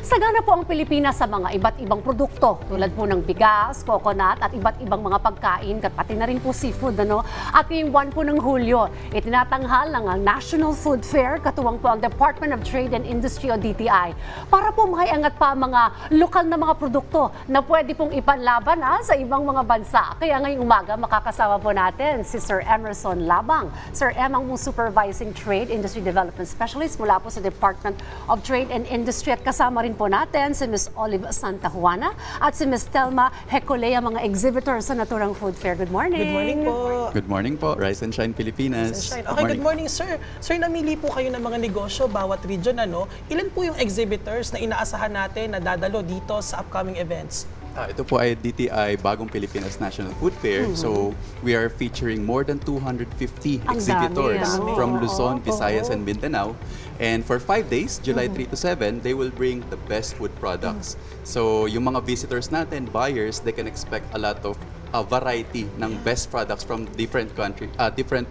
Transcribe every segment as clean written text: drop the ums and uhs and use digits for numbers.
Sagana po ang Pilipinas sa mga iba't ibang produkto tulad po ng bigas, coconut at iba't ibang mga pagkain, pati na rin po seafood. At ngayong buwan po ng Hulyo, itinatanghal ng National Food Fair, katuwang po ang Department of Trade and Industry o DTI, para po maiangat pa ang mga lokal na mga produkto na pwede pong ipanlaban sa ibang mga bansa. Kaya ngayong umaga, makakasama po natin si Sir Emerson Labang. Sir Em, ang Supervising Trade Industry Development Specialist mula po sa Department of Trade and Industry, at kasama rin po natin si Ms. Olive Santa Juana at si Ms. Telma Hecolea, mga exhibitors sa Naturang Food Fair. Good morning. Good morning po. Good morning po. Rise and Shine Pilipinas. Rise and Shine. Okay, good morning, sir. Sir, namili po kayo ng mga negosyo bawat region, Ilan po yung exhibitors na inaasahan natin na dadalo dito sa upcoming events? Ito po ay DTI Bagong Pilipinas National Food Fair. So, we are featuring more than 250 exhibitors from Luzon, Visayas, and Mindanao. And for 5 days, July 3 to 7, they will bring the best food products. So, yung mga visitors natin, buyers, they can expect a lot of variety ng best products from different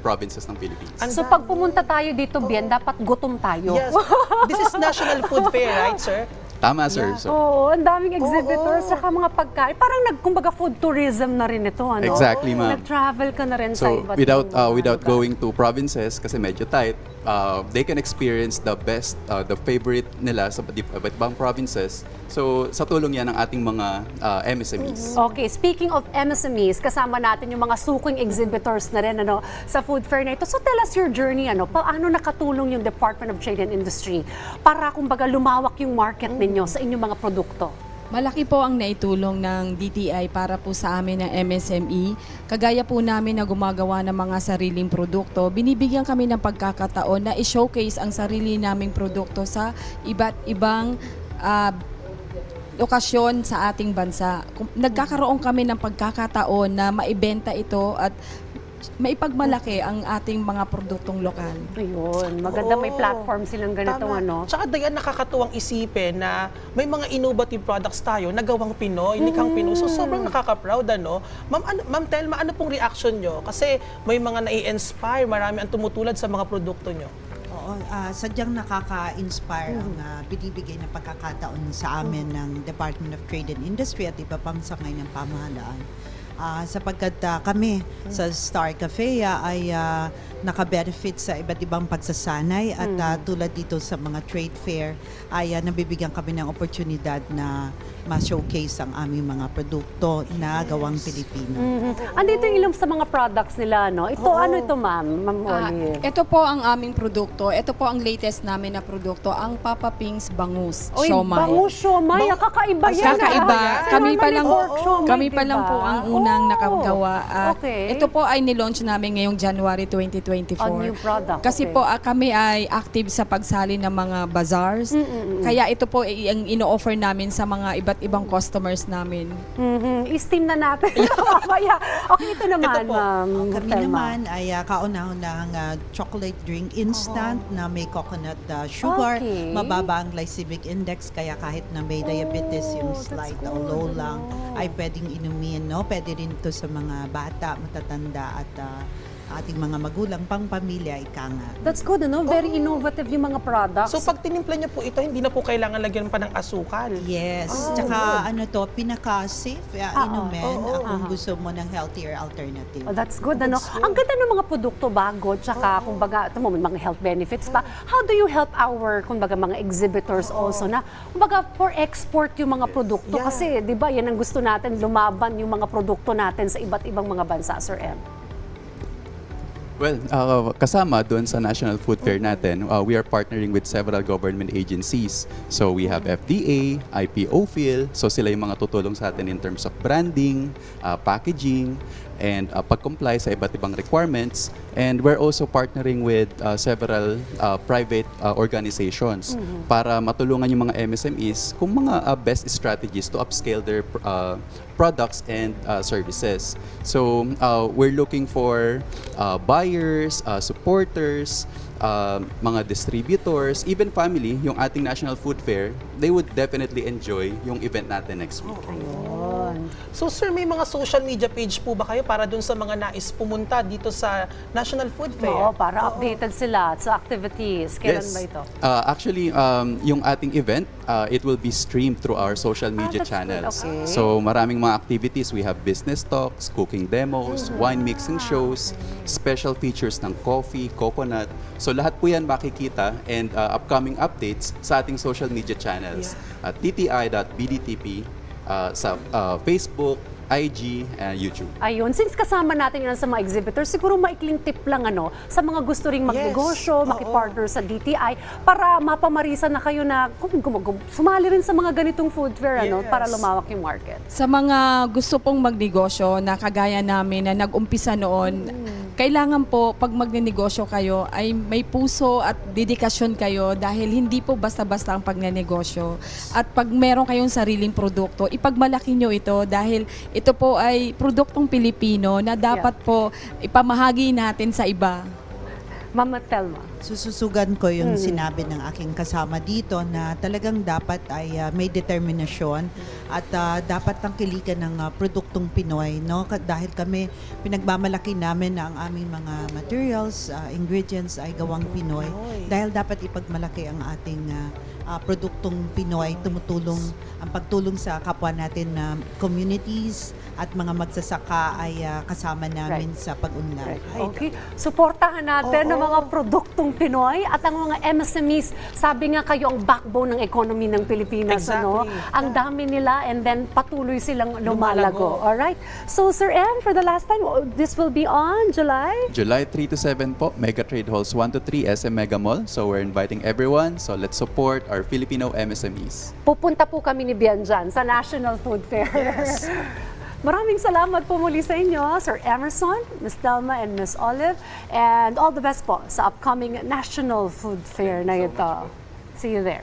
provinces ng Philippines. So, pag pumunta tayo dito, Bien, dapat gutom tayo. Yes. This is National Food Fair, right, sir? Tama, sir. Yeah. Oo, ang daming exhibitors, saka mga pagkain. Parang kumbaga food tourism na rin ito, Exactly, ma'am. Nag-travel ka na rin sa So, iba't without going to provinces, kasi medyo tight, they can experience the best, the favorite nila sa iba't ibang provinces. So, sa tulong yan ng ating mga MSMEs. Okay, speaking of MSMEs, kasama natin yung mga suking exhibitors na rin sa food fair na ito. So, tell us your journey, paano nakatulong yung Department of Trade and Industry para kumbaga lumawak yung market ninyo sa inyong mga produkto? Malaki po ang naitulong ng DTI para po sa amin ng MSME. Kagaya po namin na gumagawa ng mga sariling produkto, binibigyan kami ng pagkakataon na i-showcase ang sarili naming produkto sa iba't ibang lokasyon sa ating bansa. Nagkakaroon kami ng pagkakataon na maibenta ito at maipagmalaki ang ating mga produktong lokal. Ayun, maganda may platform silang ganito, Tsaka Dayan, nakakatuwang isipin na may mga innovative products tayo na gawang Pinoy, likang Pinoy. So sobrang nakaka-proud, Ma'am Telma, ano pong reaction nyo? Kasi may mga nai-inspire, marami ang tumutulad sa mga produkto nyo. Oo, sadyang nakaka-inspire ang binibigay na pagkakataon sa amin ng Department of Trade and Industry at iba pang sangay ng pamahalaan. Sapagkat kami sa Star Cafe ay naka-benefit sa iba't ibang pagsasanay at tulad dito sa mga trade fair ay nabibigyan kami ng oportunidad na ma-showcase ang aming mga produkto na gawang Pilipino. Andito yung ilang sa mga products nila, Ito, ano ito, Ma'am Olive? Ito po ang aming produkto. Ito po ang latest namin na produkto, ang Papa Ping's Bangus Siomai. Bangus Siomai, kakaiba yan. Kakaiba. Kami pa lang diba? po ang unang nakagawa. Okay. Ito po ay nilaunch namin ngayong January 2024. A new product. Kasi po kami ay active sa pagsali ng mga bazaars. Kaya ito po ay ang ino-offer namin sa mga iba't ibang customers namin. I-steam na natin. Okay, ito naman, Ma'am. Kami naman ay kauna-unahang chocolate drink instant na may coconut sugar. Okay. Mababa ang glycemic index, kaya kahit na may diabetes, yung slight o low lang, ay pwedeng inumin. Pwede rin ito sa mga bata, matatanda at ating mga magulang, pang pamilya, ika nga. That's good, Very innovative yung mga products. So pag tinimpla niyo po ito, hindi na po kailangan lagyan pa ng asukal. Yes. Tsaka pinaka-safe inumin kung gusto mo ng healthier alternative. That's good, Ang ganda ng mga produkto bago, tsaka kumbaga, may mga health benefits pa. How do you help our, kumbaga, mga exhibitors also na, kumbaga, for export yung mga produkto? Kasi, di ba, yan ang gusto natin, lumaban yung mga produkto natin sa iba't ibang mga bansa, Sir M. Well, kasama doon sa National Food Fair natin, we are partnering with several government agencies. So we have FDA, IPOPhil, so sila yung mga tutulong sa atin in terms of branding, packaging, and pag-comply sa iba't ibang requirements. And we're also partnering with several private organizations para matulungan yung mga MSMEs kung mga best strategies to upscale their products and services. So we're looking for buyers, supporters, mga distributors, even family, yung ating National Food Fair, they would definitely enjoy yung event natin next week. Ayun. So sir, may mga social media page po ba kayo para dun sa mga nais pumunta dito sa National Food Fair? Oo, para updated sila sa activities. Kailan ba ito? Actually, yung ating event, it will be streamed through our social media that's good. channels. Okay. So maraming mga activities. We have business talks, cooking demos, wine mixing shows, special features ng coffee, coconut. So lahat po yan makikita and upcoming updates sa ating social media channels at tti.bdtp sa Facebook, IG, and YouTube. Ayun, since kasama natin yan sa mga exhibitors, siguro maikling tip lang sa mga gusto ring magnegosyo, Yes, makipartner sa DTI, para mapamarisa na kayo na sumali rin sa mga ganitong food fair, Yes. para lumawak yung market. Sa mga gusto pong magnegosyo na kagaya namin na nag-umpisa noon, kailangan po pag magnenegosyo kayo ay may puso at dedikasyon kayo dahil hindi po basta-basta ang pagnenegosyo. At pag meron kayong sariling produkto, ipagmalaki nyo ito dahil ito po ay produktong Pilipino na dapat po ipamahagi natin sa iba. Mama Telma. Sususugan ko yung sinabi ng aking kasama dito na talagang dapat ay may determinasyon at dapat tangkilikan ng produktong Pinoy, no? Dahil kami pinagmamalaki namin na ang aming mga materials, ingredients ay gawang Pinoy. Dahil dapat ipagmalaki ang ating produktong Pinoy, ang pagtulong sa kapwa natin na communities at mga magsasaka ay kasama namin sa pag-unlad. Okay. Suportahan natin ang mga produktong Pinoy at ang mga MSMEs. Sabi nga kayo ang backbone ng economy ng Pilipinas. Exactly. Ang dami nila and then patuloy silang lumalago. Lumalago. Alright? So Sir M, for the last time, this will be on July? July 3 to 7 po, Mega Trade Halls 1 to 3, SM Mega Mall. So we're inviting everyone. So let's support our Filipino MSMEs. Pupunta po kami ni Bian dyan sa National Food Fair. Yes. Maraming salamat po muli sa inyo, Sir Emerson, Ms. Telma, and Ms. Olive. And all the best po sa upcoming National Food Fair na ito. See you there.